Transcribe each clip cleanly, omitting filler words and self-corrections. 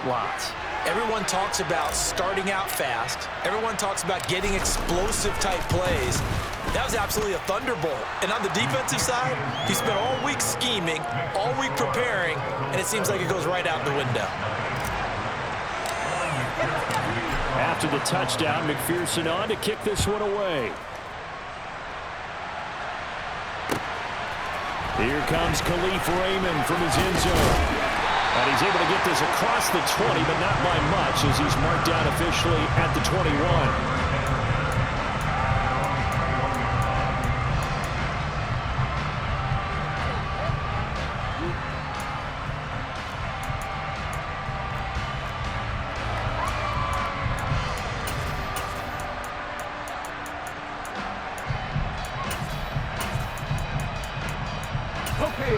straight lots. Everyone talks about starting out fast. Everyone talks about getting explosive type plays. That was absolutely a thunderbolt. And on the defensive side, he spent all week scheming, all week preparing, and it seems like it goes right out the window. After the touchdown, McPherson on to kick this one away. Here comes Khalif Raymond from his end zone. And he's able to get this across the 20, but not by much, as he's marked down officially at the 21.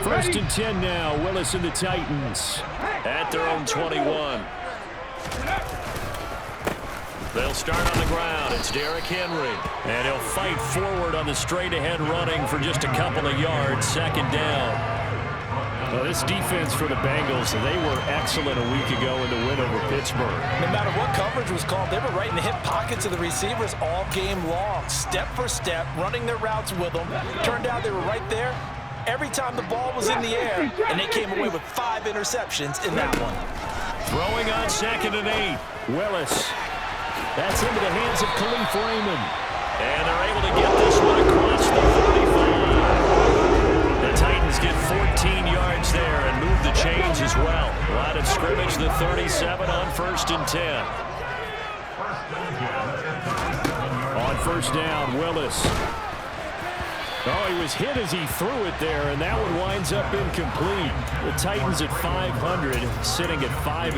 First and 10 now. Willis and the Titans at their own 21. They'll start on the ground. It's Derrick Henry. And he'll fight forward on the straight-ahead running for just a couple of yards. Second down. Well, this defense for the Bengals, they were excellent a week ago in the win over Pittsburgh. No matter what coverage was called, they were right in the hip pockets of the receivers all game long. Step for step, running their routes with them. Turned out they were right there every time the ball was in the air, and they came away with 5 interceptions in that one. Throwing on 2nd and 8. Willis. That's into the hands of Khalif Raymond. And they're able to get this one across the 45. The Titans get 14 yards there and move the chains as well. Line of scrimmage, the 37 on 1st and 10. On 1st down, Willis. Oh, he was hit as he threw it there, and that one winds up incomplete. The Titans at 500, sitting at 5-5.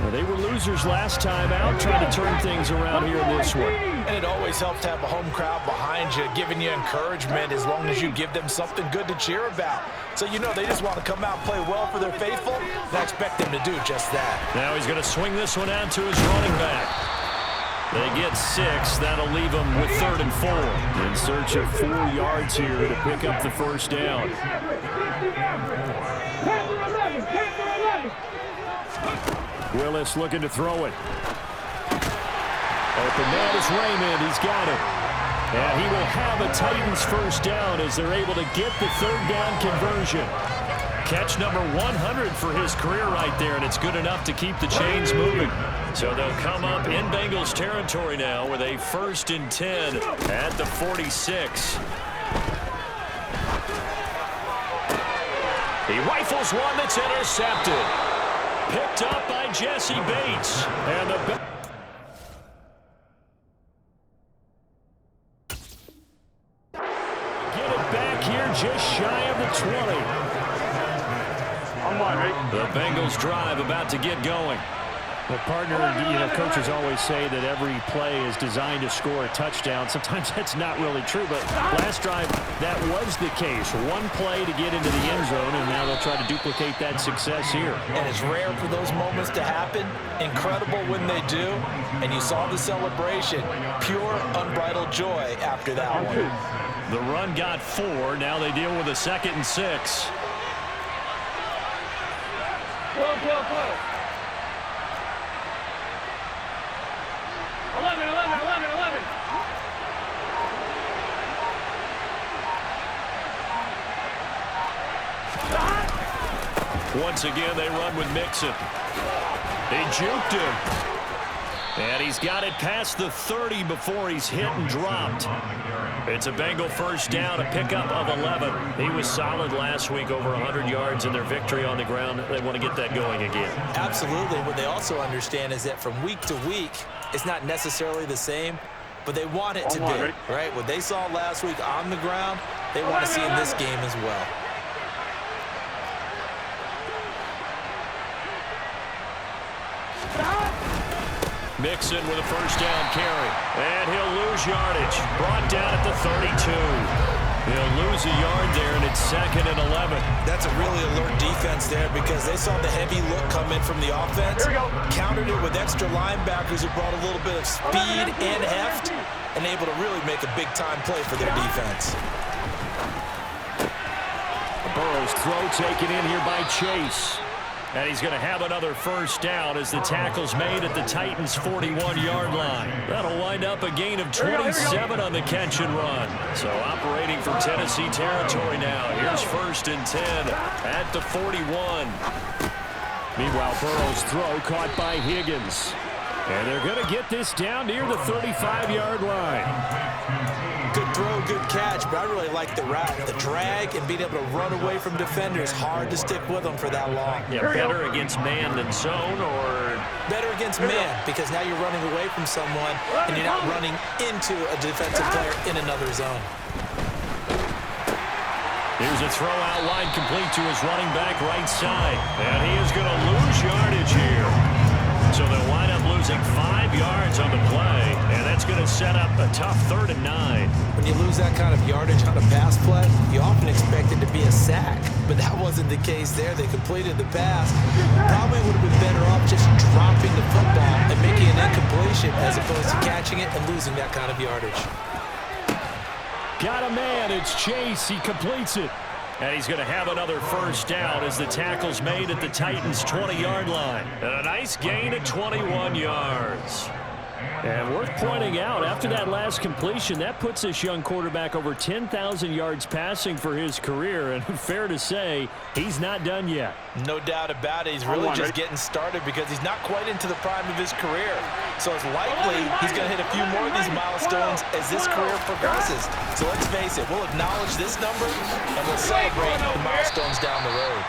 Well, they were losers last time out, trying to turn things around here in this one. And it always helps to have a home crowd behind you, giving you encouragement as long as you give them something good to cheer about. So you know they just want to come out and play well for their faithful, and I expect them to do just that. Now he's going to swing this one out to his running back. They get 6. That'll leave them with 3rd and 4. In search of 4 yards here to pick up the first down. Willis looking to throw it. Open man is Raymond. He's got it. And he will have a Titans first down as they're able to get the 3rd down conversion. Catch number 100 for his career right there, and it's good enough to keep the chains moving. So they'll come up in Bengals territory now with a 1st and 10 at the 46. He rifles one that's intercepted. Picked up by Jesse Bates. And the get it back here just shy of the 20. The Bengals drive about to get going. The partner, coaches always say that every play is designed to score a touchdown. Sometimes that's not really true, but last drive, that was the case. One play to get into the end zone, and now they'll try to duplicate that success here. And it's rare for those moments to happen. Incredible when they do. And you saw the celebration. Pure, unbridled joy after that one. The run got 4. Now they deal with a 2nd and 6. Go. 11. Once again, they run with Mixon. They juked him. And he's got it past the 30 before he's hit and dropped. It's a Bengal first down, a pickup of 11. He was solid last week, over 100 yards in their victory on the ground. They want to get that going again. Absolutely. What they also understand is that from week to week, it's not necessarily the same, but they want it to be, right? What they saw last week on the ground, they want to see in this game as well. Mixon with a first down carry. And he'll lose yardage. Brought down at the 32. He'll lose a yard there, and it's 2nd and 11. That's a really alert defense there because they saw the heavy look come in from the offense, countered it with extra linebackers who brought a little bit of speed and heft, and able to really make a big-time play for their defense. Burrow's throw taken in here by Chase. And he's going to have another first down as the tackle's made at the Titans' 41-yard line. That'll wind up a gain of 27 on the catch and run. So operating for Tennessee territory now. Here's 1st and 10 at the 41. Meanwhile, Burrow's throw caught by Higgins. And they're going to get this down near the 35-yard line. Good throw, good catch, but I really like the route. The drag and being able to run away from defenders, hard to stick with them for that long. Yeah, better against man than zone, or? Better against man, because now you're running away from someone and you're not running into a defensive player in another zone. Here's a throw out wide, complete to his running back right side. And he is going to lose yardage here. So they'll wind up losing 5 yards on the play, and that's going to set up a tough 3rd and 9. When you lose that kind of yardage on a pass play, you often expect it to be a sack, but that wasn't the case there. They completed the pass. Probably would have been better off just dropping the football and making an incompletion as opposed to catching it and losing that kind of yardage. Got a man. It's Chase. He completes it. And he's going to have another first down as the tackle's made at the Titans' 20-yard line. And a nice gain at 21 yards. And worth pointing out, after that last completion, that puts this young quarterback over 10,000 yards passing for his career. And fair to say, he's not done yet. No doubt about it. He's really just getting started because he's not quite into the prime of his career. So it's likely he's going to hit a few more of these milestones as this career progresses. So let's face it, we'll acknowledge this number and we'll celebrate the milestones down the road.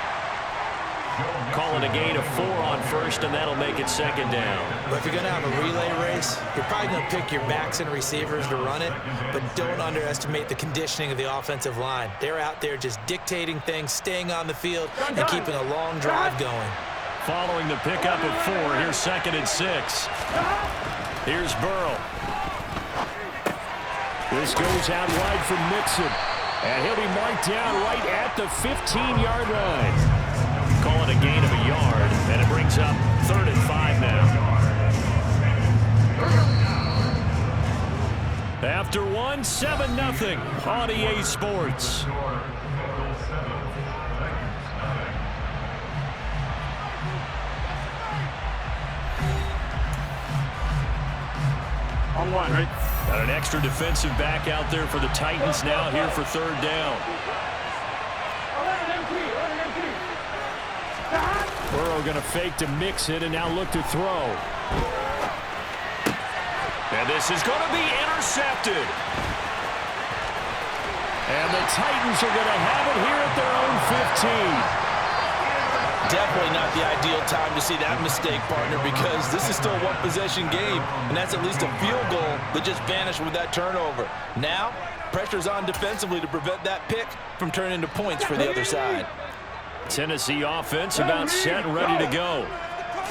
Calling a gain of 4 on 1st, and that'll make it 2nd down. But if you're going to have a relay race, you're probably going to pick your backs and receivers to run it, but don't underestimate the conditioning of the offensive line. They're out there just dictating things, staying on the field, and keeping a long drive going. Following the pickup of 4, here's 2nd and 6. Here's Burrow. This goes out wide from Mixon, and he'll be marked down right at the 15-yard line. Call it a gain of a yard, and it brings up 3rd and 5 now. After 1, 7-0 on EA Sports. On 1, right? Got an extra defensive back out there for the Titans now here for 3rd down. Burrow going to fake to mix it and now look to throw. And this is going to be intercepted. And the Titans are going to have it here at their own 15. Definitely not the ideal time to see that mistake, partner, because this is still a one-possession game, and that's at least a field goal that just vanished with that turnover. Now, pressure's on defensively to prevent that pick from turning into points for the other side. Tennessee offense about set and ready to go.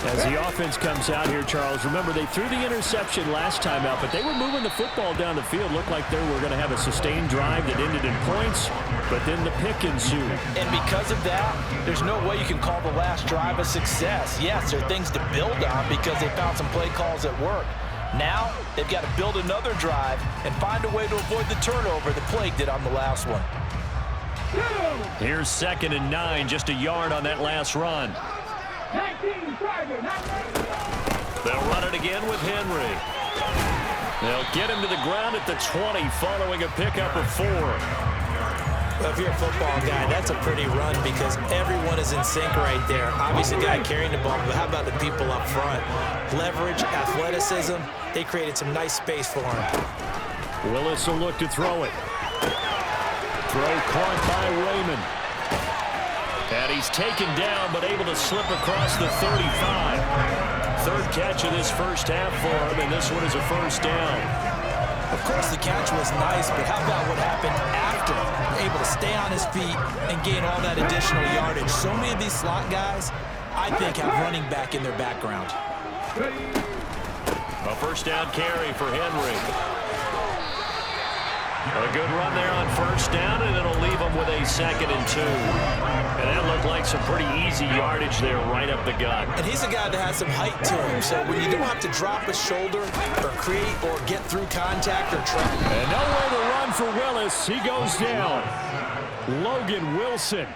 As the offense comes out here, Charles, remember they threw the interception last time out, but they were moving the football down the field. Looked like they were going to have a sustained drive that ended in points, but then the pick ensued. And because of that, there's no way you can call the last drive a success. Yes, there are things to build on because they found some play calls that work. Now, they've got to build another drive and find a way to avoid the turnover the plague did on the last one. Here's 2nd and 9, just a yard on that last run. They'll run it again with Henry. They'll get him to the ground at the 20 following a pickup of 4. Well, if you're a football guy, that's a pretty run because everyone is in sync right there. Obviously, the guy carrying the ball, but how about the people up front? Leverage, athleticism, they created some nice space for him. Willis will look to throw it. Throw caught by Raymond. And he's taken down, but able to slip across the 35. 3rd catch of this first half for him, and this one is a first down. Of course, the catch was nice, but how about what happened after? Able to stay on his feet and gain all that additional yardage. So many of these slot guys, I think, have running back in their background. A first down carry for Henry. A good run there on first down, and it'll leave them with a 2nd and 2. And that looked like some pretty easy yardage there right up the gut. And he's a guy that has some height to him, so when you don't have to drop a shoulder or create or get through contact or try. And nowhere to run for Willis. He goes down. Logan Wilson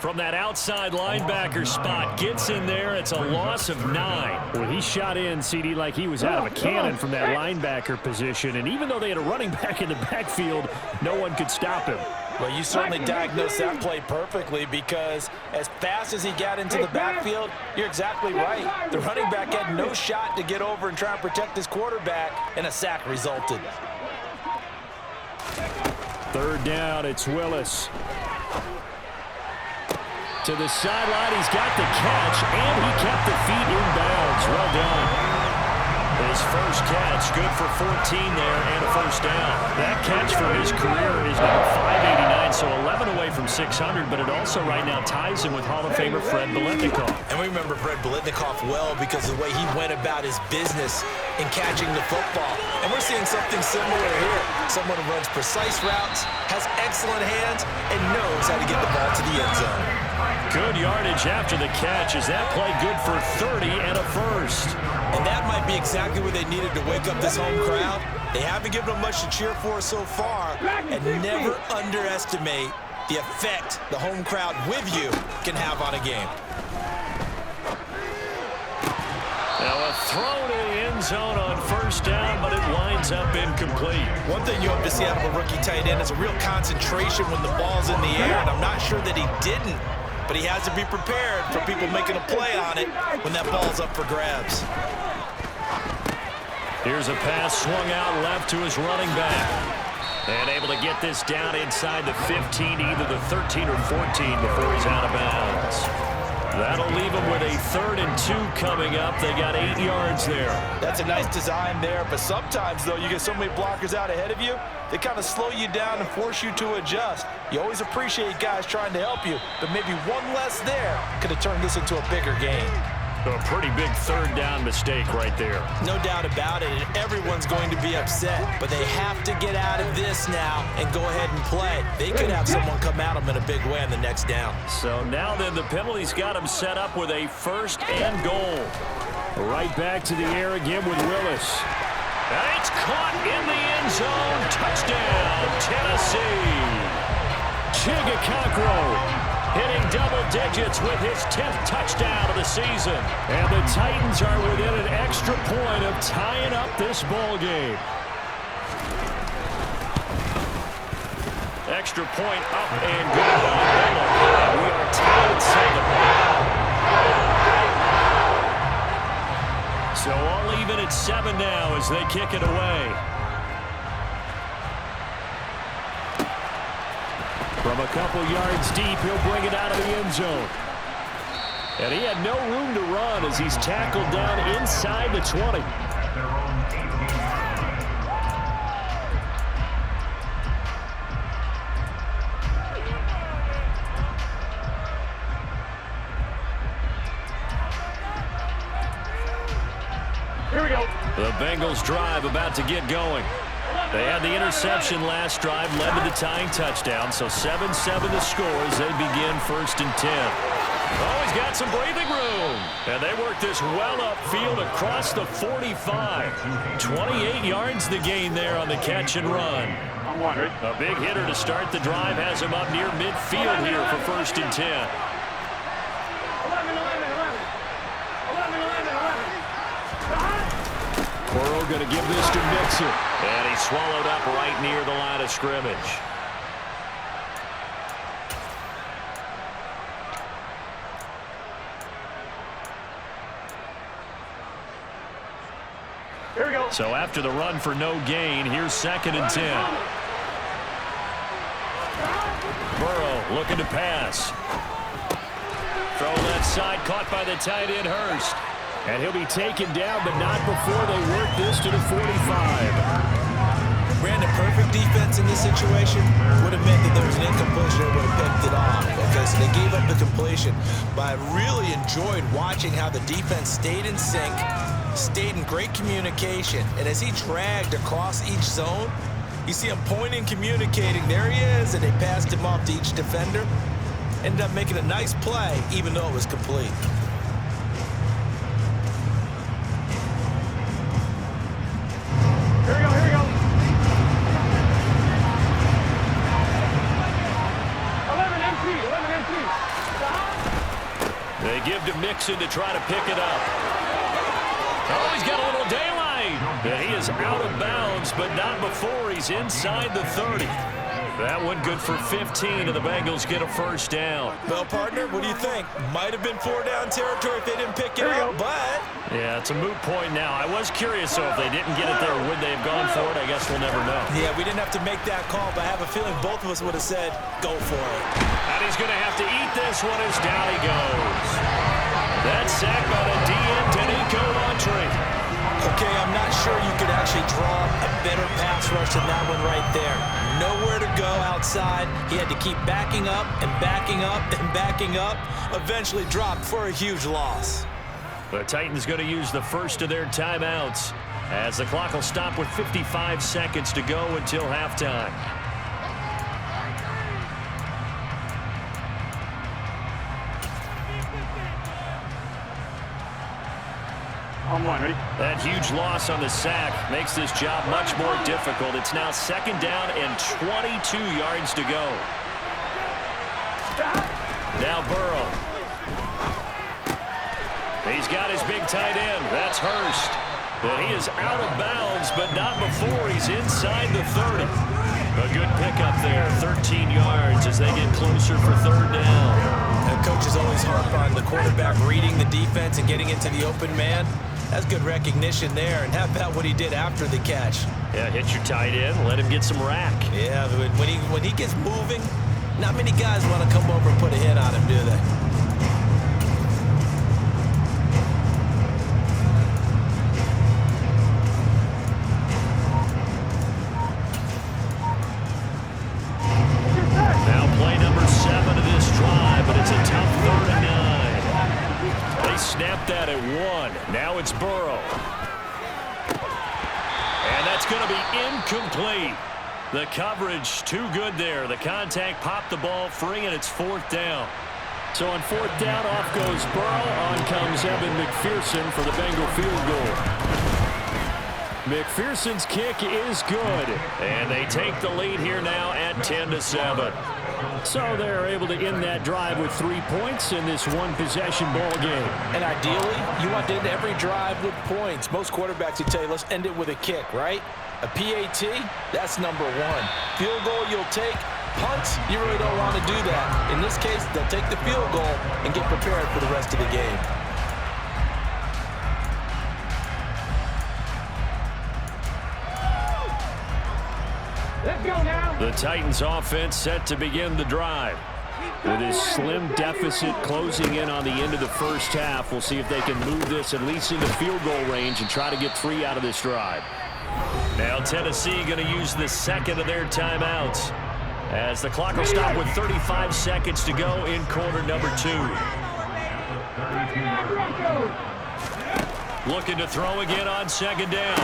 from that outside linebacker spot. Gets in there. It's a loss of 9. Well, he shot in, CD, like he was out of a cannon from that linebacker position. And even though they had a running back in the backfield, no one could stop him. Well, you certainly diagnosed that play perfectly, because as fast as he got into the backfield, you're exactly right. The running back had no shot to get over and try and protect his quarterback, and a sack resulted. Third down, it's Willis. To the sideline, he's got the catch, and he kept the feet in bounds. Well done. His first catch, good for 14 there and a first down. That catch for his career is number 589, so 11 away from 600, but it also right now ties him with Hall of Famer Fred Biletnikoff. And we remember Fred Biletnikoff well because of the way he went about his business in catching the football. And we're seeing something similar here. Someone who runs precise routes, has excellent hands, and knows how to get the ball to the end zone. Good yardage after the catch. Is that play good for 30 and a first? And that might be exactly what they needed to wake up this home crowd. They haven't given them much to cheer for so far, and never underestimate the effect the home crowd with you can have on a game. Now a throw to the end zone on first down, but it winds up incomplete. One thing you hope to see out of a rookie tight end is a real concentration when the ball's in the air, and I'm not sure that he didn't, but he has to be prepared for people making a play on it when that ball's up for grabs. Here's a pass swung out left to his running back. And able to get this down inside the 15, either the 13 or 14 before he's out of bounds. That'll leave him with a 3rd and 2 coming up. They got 8 yards there. That's a nice design there, but sometimes, though, you get so many blockers out ahead of you, they kind of slow you down and force you to adjust. You always appreciate guys trying to help you, but maybe one less there could have turned this into a bigger game. A pretty big 3rd down mistake right there. No doubt about it, and everyone's going to be upset, but they have to get out of this now and go ahead and play. They could have someone come at them in a big way on the next down. So now then, the penalty's got him set up with a 1st and goal. Right back to the air again with Willis. And it's caught in the end zone. Touchdown, Tennessee. Chigakakro hitting double digits with his 10th touchdown of the season. And the Titans are within an extra point of tying up this ball game. Extra point up and good. We are tied at 7. So all even at 7 now as they kick it away. From a couple yards deep, he'll bring it out of the end zone. And he had no room to run as he's tackled down inside the 20. Here we go. The Bengals drive about to get going. They had the interception last drive, led to the tying touchdown, so 7-7 the score as they begin 1st and 10. Oh, he's got some breathing room. And they work this well upfield across the 45. 28 yards the gain there on the catch and run. A big hitter to start the drive has him up near midfield here for 1st and 10. Burrow going to give this to Mixon. And he swallowed up right near the line of scrimmage. Here we go. So after the run for no gain, here's 2nd and 10. Burrow looking to pass. Throw left side, caught by the tight end Hurst. And he'll be taken down, but not before they work this to the 45. Brandon, perfect defense in this situation would have meant that there was an incompletion that would have picked it off. Okay, so they gave up the completion. But I really enjoyed watching how the defense stayed in sync, stayed in great communication. And as he dragged across each zone, you see him pointing, communicating. There he is, and they passed him off to each defender. Ended up making a nice play, even though it was complete. Here we go. Here we go. 11 empty. 11 empty. to Mixon to try to pick it up. Oh, he's got a little daylight. And he is out of bounds, but not before he's inside the 30. That one good for 15, and the Bengals get a first down. Well, partner, what do you think? Might have been 4-down territory if they didn't pick it up, but... Yeah, it's a moot point now. I was curious, so if they didn't get it there, would they have gone for it? I guess we'll never know. Yeah, we didn't have to make that call, but I have a feeling both of us would have said, go for it. And he's going to have to eat this one as down he goes. That's sacked by the DN, Danico Autry. Okay, I'm not sure you could actually draw a better pass rush than that one right there. Nowhere to go outside. He had to keep backing up and backing up and backing up. Eventually dropped for a huge loss. The Titans going to use the first of their timeouts as the clock will stop with 55 seconds to go until halftime. Ready? That huge loss on the sack makes this job much more difficult. It's now 2nd down and 22 yards to go. Now Burrow. He's got his big tight end. That's Hurst. But he is out of bounds, but not before he's inside the 30. A good pickup there, 13 yards as they get closer for 3rd down. And coaches always harp on the quarterback reading the defense and getting into the open man. That's good recognition there. And how about what he did after the catch? Yeah, hit your tight end, let him get some rack. Yeah, when he gets moving, not many guys want to come over and put a hit on him, do they? Now play number 7 of this drive, but it's a tough 3rd and 9. They snapped that at 1. Now it's Burrow. And that's going to be incomplete. The coverage too good there. The contact popped the ball free, and it's 4th down. So on 4th down, off goes Burrow. On comes Evan McPherson for the Bengal field goal. McPherson's kick is good. And they take the lead here now at 10-7. So they're able to end that drive with 3 points in this one-possession ball game. And ideally, you want to end every drive with points. Most quarterbacks would tell you, let's end it with a kick, right? A PAT, that's number 1. Field goal you'll take. Punts, you really don't want to do that. In this case, they'll take the field goal and get prepared for the rest of the game. Let's go now. The Titans offense set to begin the drive. With his slim deficit closing in on the end of the first half, we'll see if they can move this at least into field goal range and try to get 3 out of this drive. Now Tennessee going to use the 2nd of their timeouts as the clock will stop with 35 seconds to go in quarter number 2. Looking to throw again on 2nd down.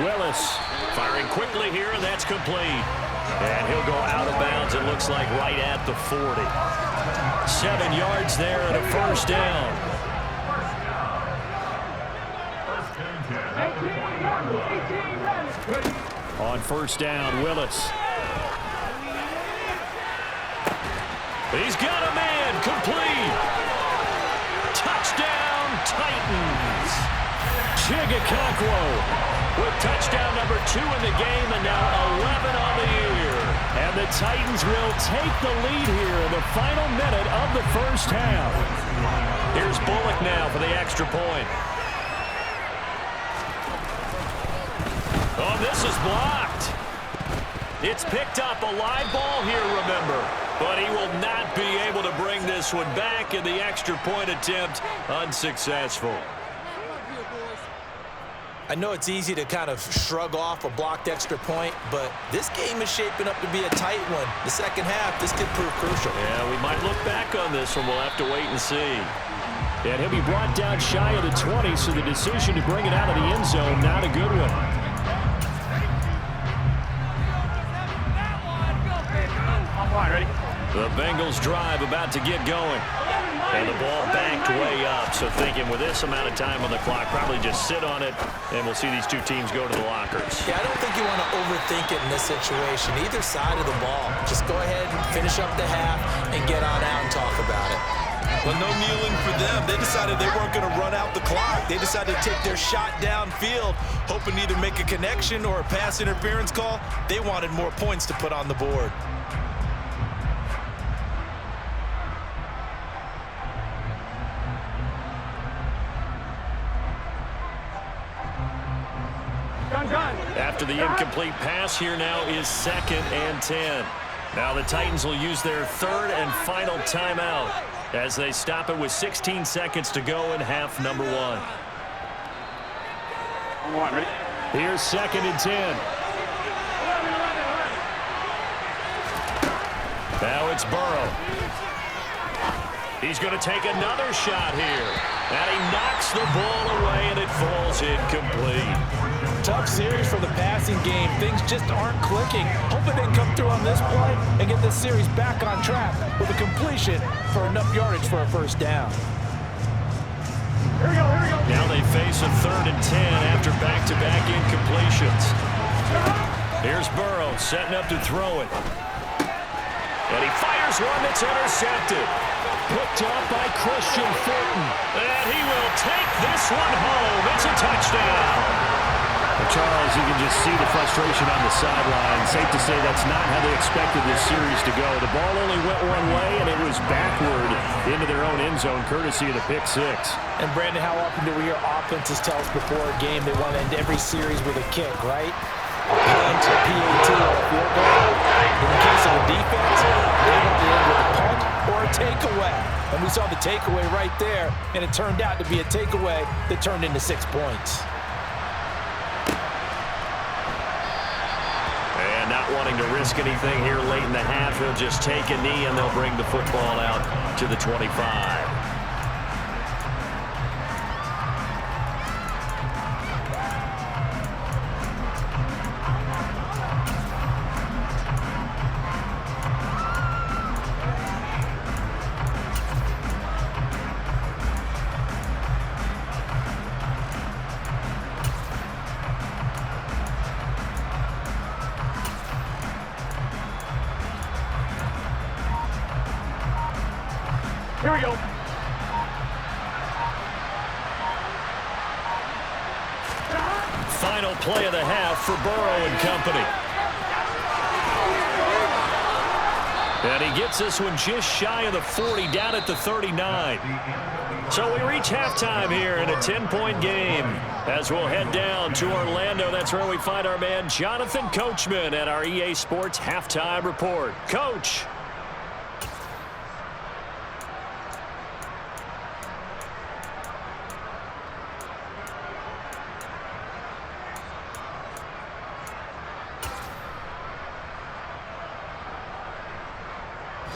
Willis firing quickly here, and that's complete. And he'll go out of bounds, it looks like, right at the 40. 7 yards there and a first down. On 1st down, Willis. He's got a man, complete. Touchdown, Titans. Chigakonkwo with touchdown number 2 in the game and now 11 on the year. And the Titans will take the lead here in the final minute of the first half. Here's Bullock now for the extra point. Oh, this is blocked. It's picked up, a live ball here, remember. But he will not be able to bring this one back, in the extra point attempt unsuccessful. I know it's easy to kind of shrug off a blocked extra point, but this game is shaping up to be a tight one. The second half, this could prove crucial. Yeah, we might look back on this one. We'll have to wait and see. And he'll be brought down shy of the 20, so the decision to bring it out of the end zone, not a good one. Ready? The Bengals drive about to get going. And the ball backed way up. So thinking with this amount of time on the clock, probably just sit on it, and we'll see these two teams go to the lockers. Yeah, I don't think you want to overthink it in this situation. Either side of the ball. Just go ahead and finish up the half and get on out and talk about it. Well, no kneeling for them. They decided they weren't going to run out the clock. They decided to take their shot downfield, hoping to either make a connection or a pass interference call. They wanted more points to put on the board. After the incomplete pass, here now is 2nd and 10. Now the Titans will use their 3rd and final timeout as they stop it with 16 seconds to go in half number 1. Ready? Here's 2nd and 10. Now it's Burrow. He's going to take another shot here. And he knocks the ball away, and it falls incomplete. Tough series for the passing game. Things just aren't clicking. Hoping they can come through on this play and get this series back on track with a completion for enough yardage for a first down. Here we go, here we go. Now they face a 3rd and 10 after back-to-back incompletions. Here's Burrow setting up to throw it. And he fires one that's intercepted. Picked up by Christian Fulton. And he will take this one home. It's a touchdown. Charles, you can just see the frustration on the sideline. Safe to say that's not how they expected this series to go. The ball only went one way, and it was backward into their own end zone, courtesy of the pick 6. And, Brandon, how often do we hear offenses tell us before a game they want to end every series with a kick, right? A punt, a PAT, or a field goal. In the case of the defense, they want to end with a punt or a takeaway. And we saw the takeaway right there, and it turned out to be a takeaway that turned into 6 points. Not wanting to risk anything here late in the half, he'll just take a knee and they'll bring the football out to the 25. Here we go. Final play of the half for Burrow and company. And he gets this one just shy of the 40, down at the 39. So we reach halftime here in a 10-point game. As we'll head down to Orlando, that's where we find our man Jonathan Coachman at our EA Sports Halftime Report. Coach.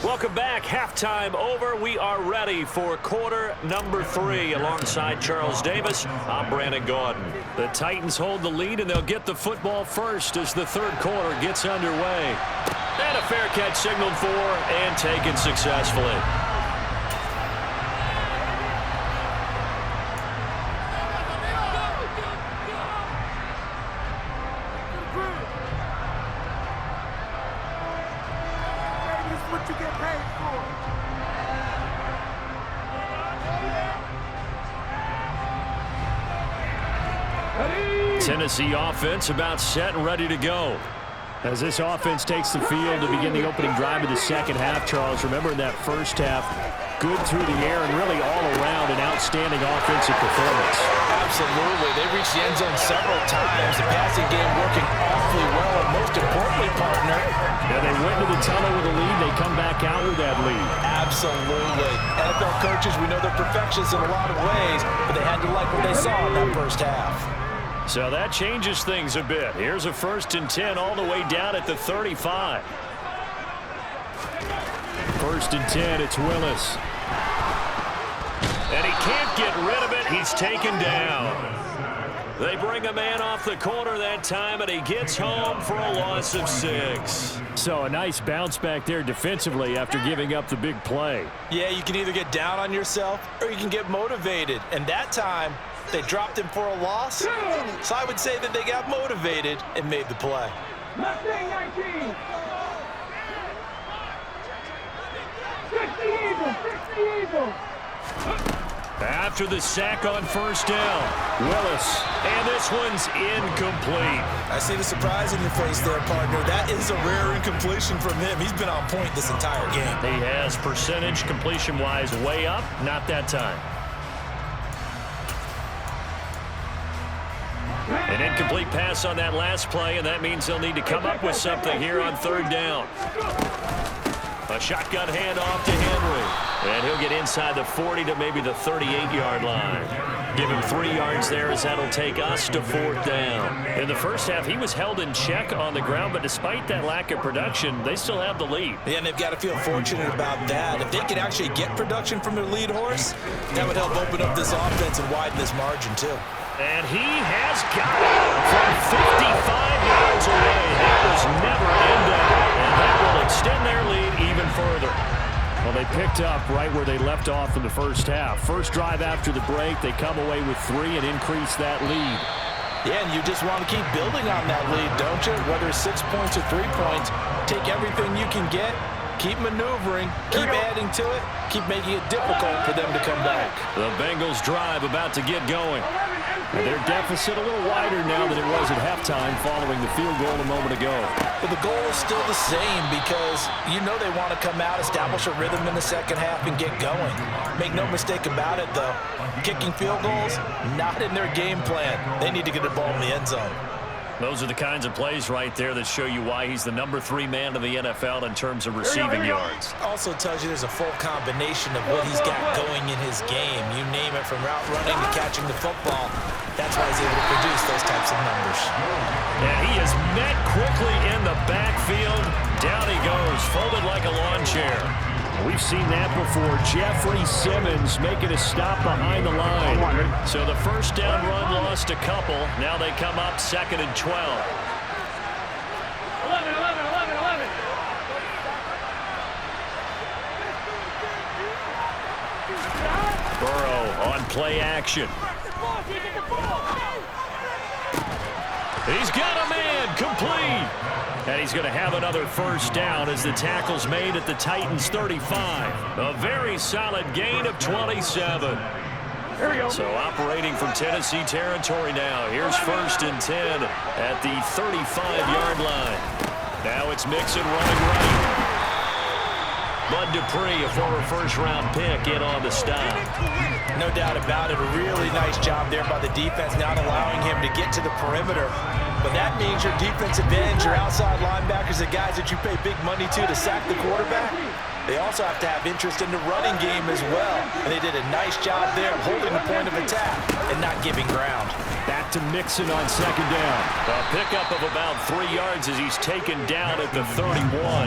Welcome back. Halftime over. We are ready for quarter number 3. Alongside Charles Davis, I'm Brandon Gordon. The Titans hold the lead, and they'll get the football first as the 3rd quarter gets underway. And a fair catch signaled for and taken successfully. Tennessee offense about set and ready to go. As this offense takes the field to begin the opening drive of the second half, Charles, remember in that first half, good through the air and really all around an outstanding offensive performance. Absolutely. They reached the end zone several times. The passing game working awfully well, and most importantly, partner. Yeah, they went to the tunnel with a lead. They come back out with that lead. Absolutely. NFL coaches, we know they're perfectionists in a lot of ways, but they had to like what they saw in that first half. So that changes things a bit. Here's a 1st and 10 all the way down at the 35. 1st and 10, it's Willis. And he can't get rid of it. He's taken down. They bring a man off the corner that time, and he gets home for a loss of 6. So a nice bounce back there defensively after giving up the big play. Yeah, you can either get down on yourself or you can get motivated. And that time, they dropped him for a loss. So I would say that they got motivated and made the play. Mustang 19. 60 Eagles. After the sack on first down, Willis, and this one's incomplete. I see the surprise in your face there, partner. That is a rare incompletion from him. He's been on point this entire game. He has percentage completion-wise way up, not that time. An incomplete pass on that last play, and that means they'll need to come up with something here on third down. A shotgun handoff to Henry. And he'll get inside the 40 to maybe the 38-yard line. Give him 3 yards there as that'll take us to fourth down. In the first half, he was held in check on the ground, but despite that lack of production, they still have the lead. Yeah, and they've got to feel fortunate about that. If they can actually get production from their lead horse, that would help open up this offense and widen this margin too. And he has got it from 55 yards away. That was never in doubt, and that will extend their lead even further. Well, they picked up right where they left off in the first half. First drive after the break, they come away with 3 and increase that lead. Yeah, and you just want to keep building on that lead, don't you? Whether it's 6 points or 3 points, take everything you can get, keep maneuvering, keep adding to it, keep making it difficult for them to come back. The Bengals drive about to get going. And their deficit a little wider now than it was at halftime following the field goal a moment ago. But the goal is still the same because you know they want to come out, establish a rhythm in the second half, and get going. Make no mistake about it, though. Kicking field goals, not in their game plan. They need to get the ball in the end zone. Those are the kinds of plays right there that show you why he's the number 3 man in the NFL in terms of receiving yards. Also tells you there's a full combination of what he's got going in his game. You name it, from route running to catching the football. That's why he's able to produce those types of numbers. And he is met quickly in the backfield. Down he goes, folded like a lawn chair. We've seen that before. Jeffrey Simmons making a stop behind the line. So the first down run lost a couple. Now they come up 2nd and 12. 11. Burrow on play action. He's got a man, complete. And he's going to have another first down as the tackle's made at the Titans' 35. A very solid gain of 27. Here we go. So operating from Tennessee territory now. Here's 1st and 10 at the 35-yard line. Now it's Mixon running right. Bud Dupree, a former first-round pick, in on the stop. No doubt about it. A really nice job there by the defense, not allowing him to get to the perimeter. But that means your defensive ends, your outside linebackers, the guys that you pay big money to sack the quarterback, they also have to have interest in the running game as well. And they did a nice job there of holding the point of attack and not giving ground. Back to Mixon on 2nd down. A pickup of about 3 yards as he's taken down at the 31.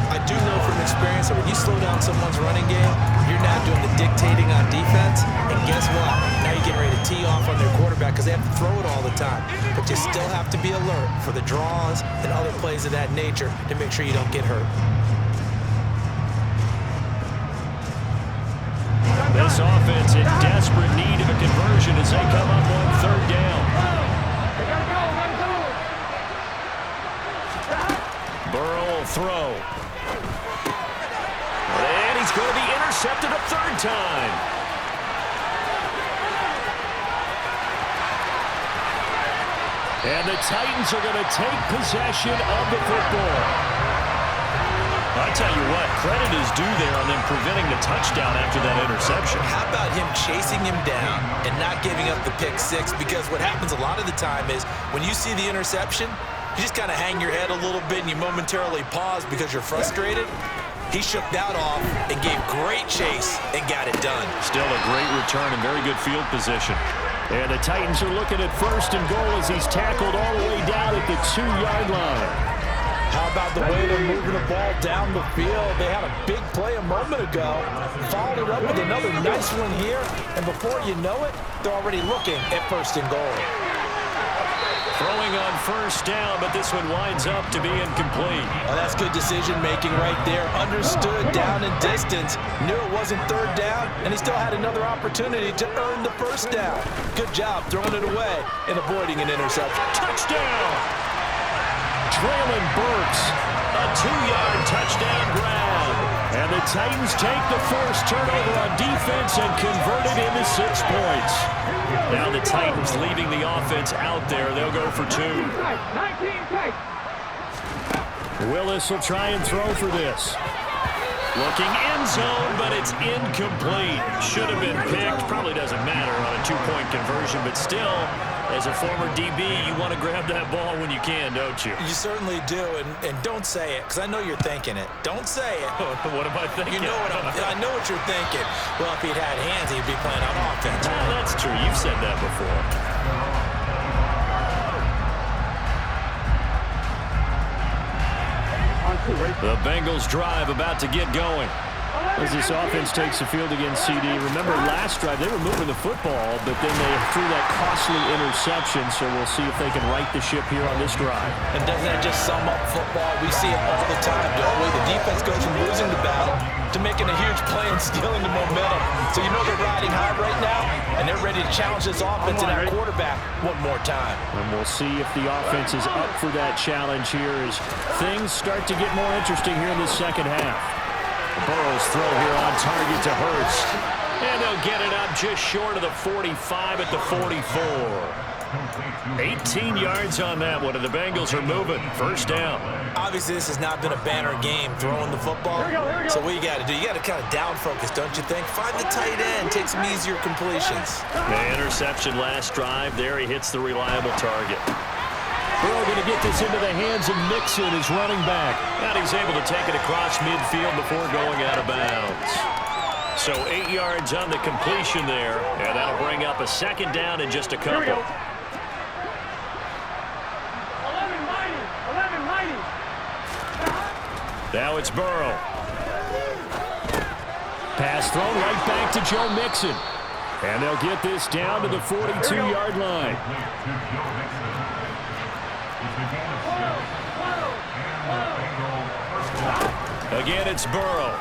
I do know from experience that when you slow down someone's running game, you're not doing the dictating on defense. And guess what? Now you're getting ready to tee off on their quarterback because they have to throw it all the time. But you still have to be alert for the draws and other plays of that nature to make sure you don't get hurt. This offense in desperate need of a conversion as they come up on 3rd down. Burrow will throw. And he's going to be intercepted a 3rd time. And the Titans are going to take possession of the football. I tell you what, credit is due there on them preventing the touchdown after that interception. How about him chasing him down and not giving up the pick 6? Because what happens a lot of the time is when you see the interception, you just kind of hang your head a little bit and you momentarily pause because you're frustrated. He shook that off and gave great chase and got it done. Still a great return and very good field position. And the Titans are looking at 1st and goal as he's tackled all the way down at the 2-yard line. How about the way they're moving the ball down the field? They had a big play a moment ago, followed it up with another nice one here, and before you know it, they're already looking at 1st and goal. Throwing on 1st down, but this one winds up to be incomplete. Oh, that's good decision-making right there. Understood down and distance. Knew it wasn't 3rd down, and he still had another opportunity to earn the 1st down. Good job throwing it away and avoiding an interception. Touchdown! Traylon Burks, a 2-yard touchdown grab. And the Titans take the first turnover on defense and convert it into 6 points. Now the Titans leaving the offense out there. They'll go for 2. 19 tight. Willis will try and throw for this. Looking end zone, but it's incomplete. Should have been picked. Probably doesn't matter on a 2-point conversion, but still, as a former DB, you want to grab that ball when you can, don't you? You certainly do, and don't say it, because I know you're thinking it. Don't say it. What am I thinking? You know I know what you're thinking. Well, if he'd had hands, he'd be playing on offense. That's true. You've said that before. The Bengals drive about to get going. As this offense takes the field against CD, remember last drive they were moving the football, but then they threw that costly interception, so we'll see if they can right the ship here on this drive. And doesn't that just sum up football? We see it all the time, don't we? The defense goes from losing the battle to making a huge play and stealing the momentum. So you know they're riding high right now, and they're ready to challenge this offense and our quarterback one more time. And we'll see if the offense is up for that challenge here as things start to get more interesting here in the second half. Burrow's throw here on target to Hurts. And they'll get it up just short of the 45 at the 44. 18 yards on that one, and the Bengals are moving. First down. Obviously, this has not been a banner game throwing the football. Here we go. So what you got to do, you got to kind of down focus, don't you think? Find the tight end, take some easier completions. The interception last drive. There he hits the reliable target. Burrow going to get this into the hands of Mixon, his running back. And he's able to take it across midfield before going out of bounds. So 8 yards on the completion there, and that'll bring up a second down in just a couple. Here we go. 11 mighty. Now it's Burrow. Pass thrown right back to Joe Mixon. And they'll get this down to the 42-yard line. Again, it's Burrow.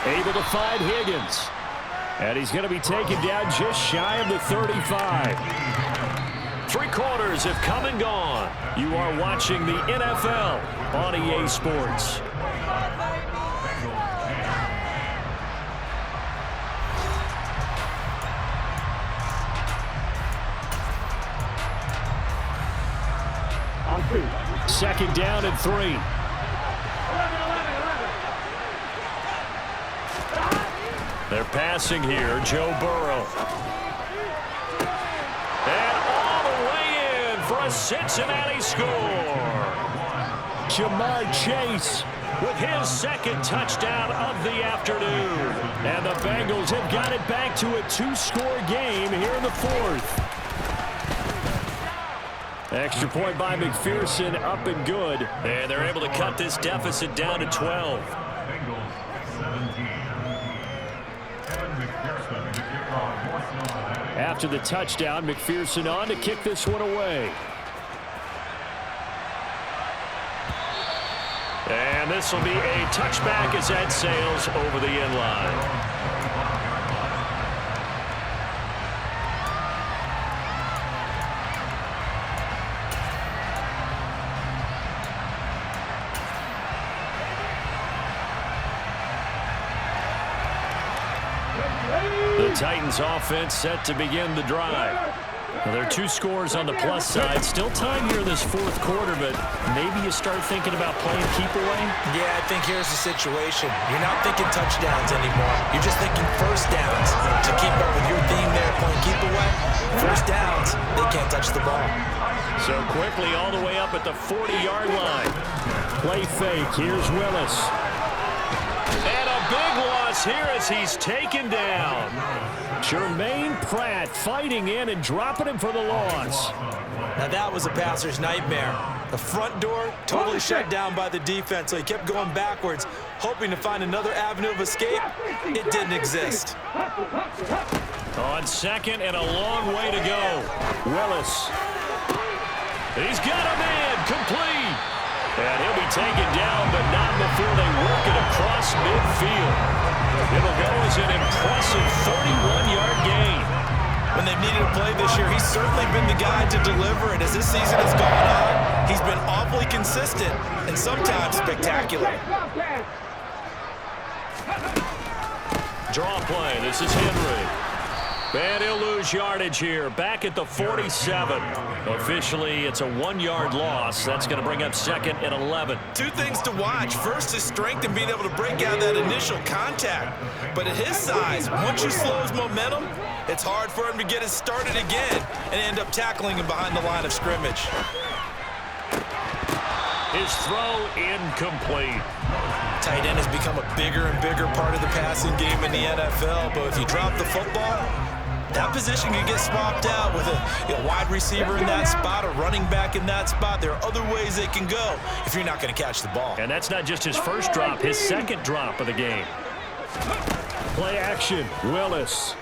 Able to find Higgins. And he's going to be taken down just shy of the 35. 3 quarters have come and gone. You are watching the NFL on EA Sports. On 2. Second down and 3. 11. They're passing here, Joe Burrow. And all the way in for a Cincinnati score. Jamar Chase with his second touchdown of the afternoon. And the Bengals have got it back to a 2-score game here in the 4th. Extra point by McPherson, up and good. And they're able to cut this deficit down to 12. After the touchdown, McPherson on to kick this one away. And this will be a touchback as that sails over the end line. The Titans offense set to begin the drive. Well, there are 2 scores on the plus side. Still time here in this 4th quarter, but maybe you start thinking about playing keep away? Yeah, I think here's the situation. You're not thinking touchdowns anymore. You're just thinking first downs. To keep up with your theme there, playing keep away, first downs, they can't touch the ball. So quickly all the way up at the 40-yard line. Play fake. Here's Willis. And a big loss here as he's taken down. Jermaine Pratt fighting in and dropping him for the loss. Now that was a passer's nightmare. The front door totally shut down by the defense, so he kept going backwards, hoping to find another avenue of escape. It didn't exist. On second and a long way to go. Willis. He's got a man complete. And he'll be taken down, but not before they work it across midfield. It'll go as an impressive 31-yard gain. When they've needed a play this year, he's certainly been the guy to deliver, and as this season has gone on, he's been awfully consistent and sometimes spectacular. Draw play. This is Henry. And he'll lose yardage here. Back at the 47. Officially, it's a 1-yard loss. That's going to bring up 2nd and 11. Two things to watch. First, his strength and being able to break out that initial contact. But at his size, once you slow his momentum, it's hard for him to get it started again and end up tackling him behind the line of scrimmage. His throw incomplete. Tight end has become a bigger and bigger part of the passing game in the NFL, but if you drop the football, that position can get swapped out with a wide receiver in that spot, a running back in that spot. There are other ways they can go if you're not going to catch the ball. And that's not just his first drop, his second drop of the game. Play action, Willis.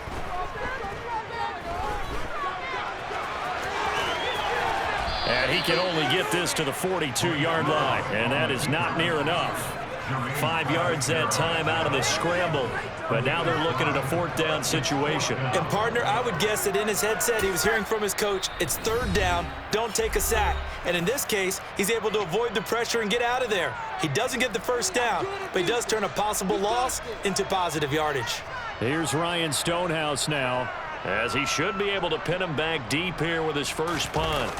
And he can only get this to the 42-yard line, and that is not near enough. 5 yards that time out of the scramble, but now they're looking at a 4th down situation. And, partner, I would guess that in his headset he was hearing from his coach, it's 3rd down, don't take a sack. And in this case, he's able to avoid the pressure and get out of there. He doesn't get the 1st down, but he does turn a possible loss into positive yardage. Here's Ryan Stonehouse now, as he should be able to pin him back deep here with his first punt.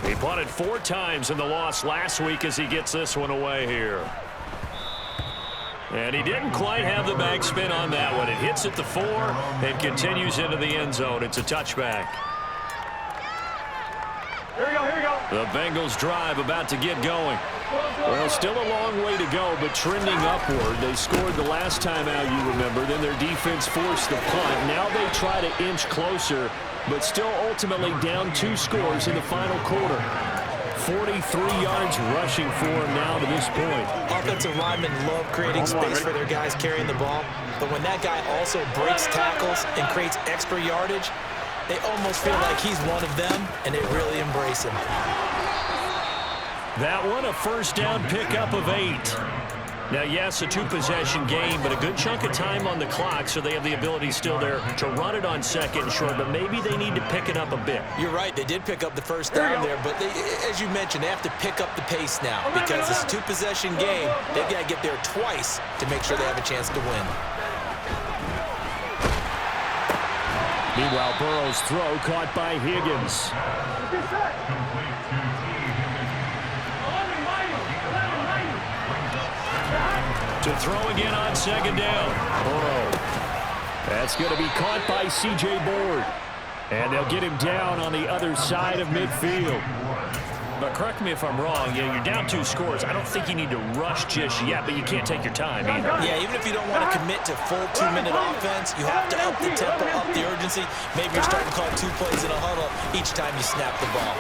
He punted 4 times in the loss last week as he gets this one away here. And he didn't quite have the backspin on that one. It hits at the 4 and continues into the end zone. It's a touchback. Here we go, here we go. The Bengals drive about to get going. Well, still a long way to go, but trending upward. They scored the last time out, you remember. Then their defense forced the punt. Now they try to inch closer, but still ultimately down 2 scores in the final quarter. 43 yards rushing for him now to this point. Offensive linemen love creating space for their guys carrying the ball, but when that guy also breaks tackles and creates extra yardage, they almost feel like he's one of them, and they really embrace him. That one, a 1st down pickup of 8. Now, yes, a 2-possession game, but a good chunk of time on the clock, so they have the ability still there to run it on 2nd and short, but maybe they need to pick it up a bit. You're right. They did pick up the 1st down there, but as you mentioned, they have to pick up the pace now because it's a 2-possession game. They've got to get there twice to make sure they have a chance to win. Meanwhile, Burrow's throw caught by Higgins. To throw again on 2nd down. Burrow. That's going to be caught by C.J. Board. And they'll get him down on the other side of midfield. But correct me if I'm wrong, you're down 2 scores. I don't think you need to rush just yet, but you can't take your time either. Yeah, even if you don't want to commit to full 2-minute offense, you have to up the tempo, up the urgency. Maybe you're starting to call 2 plays in a huddle each time you snap the ball.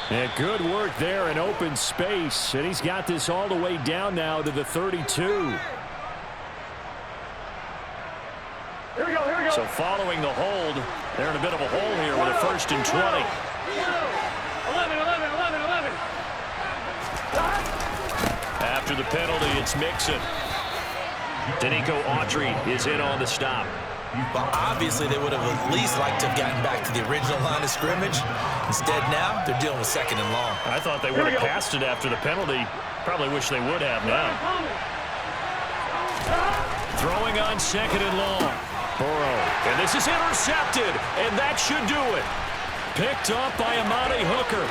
And good work there in open space. And he's got this all the way down now to the 32. Here we go, here we go. So following the hold, they're in a bit of a hole here with a 1st and 20. 11. After the penalty, it's Mixon. Danico Autry is in on the stop. Well, obviously, they would have at least liked to have gotten back to the original line of scrimmage. Instead, now, they're dealing with 2nd and long. I thought they would have passed it after the penalty. Probably wish they would have now. Throwing on 2nd and long. Burrow. And this is intercepted, and that should do it. Picked up by Amani Hooker.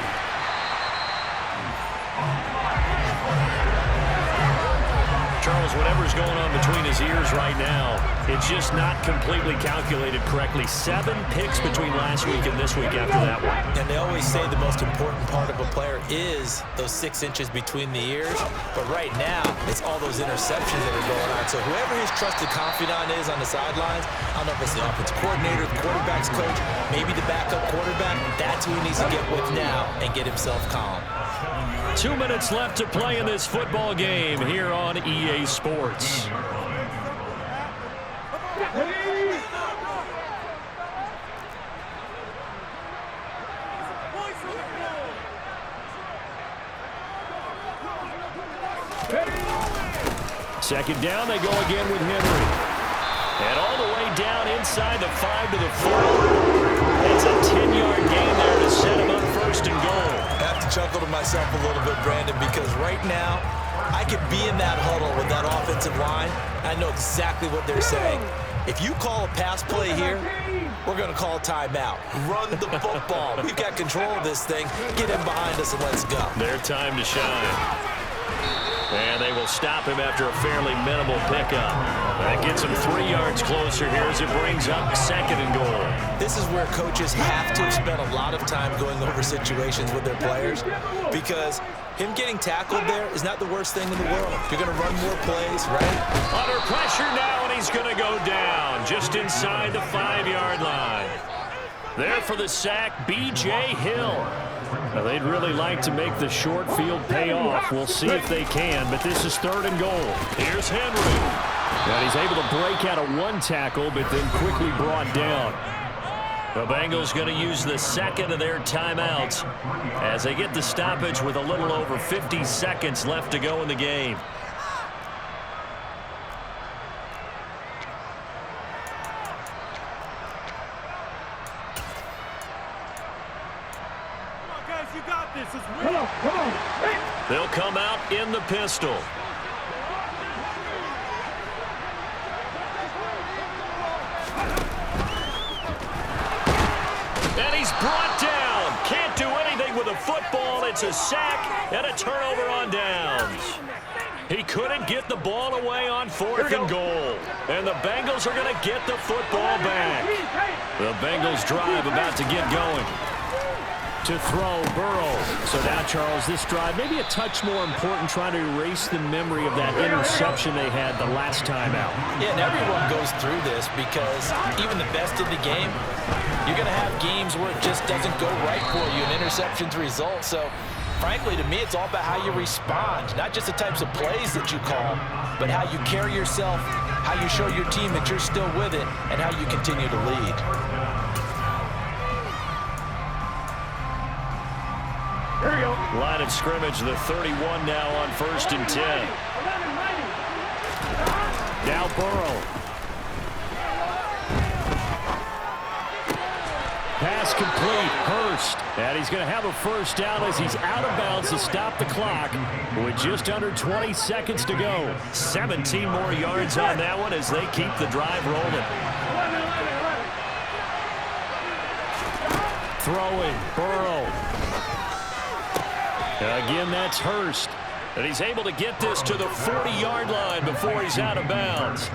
Charles, whatever's going on between his ears right now, it's just not completely calculated correctly. 7 picks between last week and this week after that one. And they always say the most important part of a player is those 6 inches between the ears. But right now, it's all those interceptions that are going on. So whoever his trusted confidant is on the sidelines, I don't know if it's the offensive coordinator, the quarterback's coach, maybe the backup quarterback, that's who he needs to get with now and get himself calm. 2 minutes left to play in this football game here on EA Sports. Second down, they go again with Henry. And all the way down inside the 5 to the 4. It's a 10-yard gain there to set him up first and goal. I have to chuckle to myself a little bit, Brandon, because right now I could be in that huddle with that offensive line. I know exactly what they're saying. If you call a pass play here, we're going to call a timeout. Run the football. We've got control of this thing. Get him behind us and let's go. Their time to shine. And they will stop him after a fairly minimal pickup. That gets him 3 yards closer here as it brings up 2nd and goal. This is where coaches have to spend a lot of time going over situations with their players, because him getting tackled there is not the worst thing in the world. You're going to run more plays, right? Under pressure now, and he's going to go down just inside the 5-yard line. There for the sack, B.J. Hill. Now, they'd really like to make the short field pay off. We'll see if they can, but this is 3rd and goal. Here's Henry. And he's able to break out of 1 tackle, but then quickly brought down. The Bengals going to use the 2nd of their timeouts as they get the stoppage with a little over 50 seconds left to go in the game. They'll come out in the pistol. And he's brought down. Can't do anything with a football. It's a sack and a turnover on downs. He couldn't get the ball away on 4th and goal. And the Bengals are going to get the football back. The Bengals drive about to get going. To throw, Burrow. So now, Charles, this drive maybe a touch more important, trying to erase the memory of that interception they had the last time out. Yeah, and everyone goes through this because even the best in the game, you're going to have games where it just doesn't go right for you, an interception's result. So, frankly, to me, it's all about how you respond, not just the types of plays that you call, but how you carry yourself, how you show your team that you're still with it, and how you continue to lead. Here we go. Line of scrimmage, the 31 now on 1st and 10. Now Burrow. Pass complete, Hurst. And he's going to have a first down as he's out of bounds to stop the clock with just under 20 seconds to go. 17 more yards on that one as they keep the drive rolling. Throwing, Burrow. Again, that's Hurst. And he's able to get this to the 40-yard line before he's out of bounds.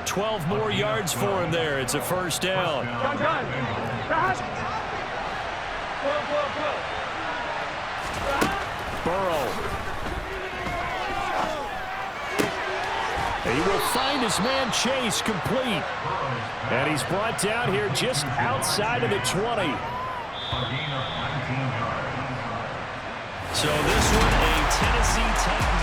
12 more yards for him there. It's a first down. Burrow. He will find his man Chase complete. And he's brought down here just outside of the 20. So this one, a Tennessee Titans